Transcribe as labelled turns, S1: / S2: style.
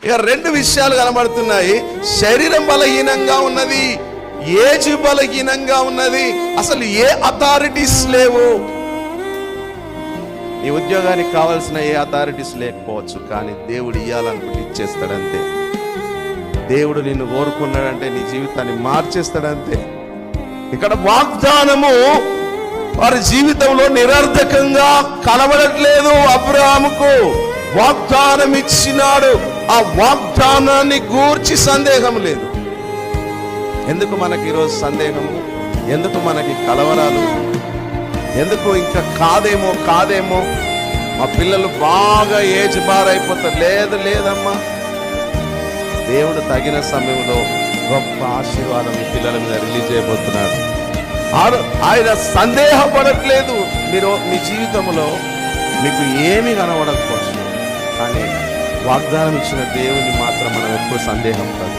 S1: ఇక రెండు విషయాలు కనబడుతున్నాయి. శరీరం బలహీనంగా ఉన్నది, ఏజ్ బలహీనంగా ఉన్నది, అసలు ఏ అథారిటీస్ లేవు. నీ ఉద్యోగానికి కావాల్సిన ఏ అథారిటీస్ లేకపోవచ్చు, కానీ దేవుడు ఇవ్వాలనుకుంటే ఇచ్చేస్తాడంతే. దేవుడు నిన్ను కోరుకున్నాడంటే నీ జీవితాన్ని మార్చేస్తాడంతే. ఇక్కడ వాగ్దానము వారి జీవితంలో నిరర్థకంగా కనబడట్లేదు. అబ్రాహాముకు వాగ్దానం ఇచ్చినాడు, ఆ వాగ్దానాన్ని గూర్చి సందేహం లేదు. ఎందుకు మనకి ఈరోజు సందేహము? ఎందుకు మనకి కలవరాలు? ఎందుకు ఇంకా కాదేమో మా పిల్లలు బాగా ఏజ్ బార్ అయిపోతారు? లేదమ్మా, దేవుడు తగిన సమయంలో గొప్ప ఆశీర్వాదం మీ పిల్లల మీద రిలీజ్ చేయబోతున్నాడు. ఆయన సందేహపడట్లేదు. మీరు మీ జీవితంలో మీకు ఏమీ కనబడకపోవచ్చు, కానీ వాగ్దానం ఇచ్చిన దేవుని మాత్రం మనం ఎప్పుడు సందేహం కాదు.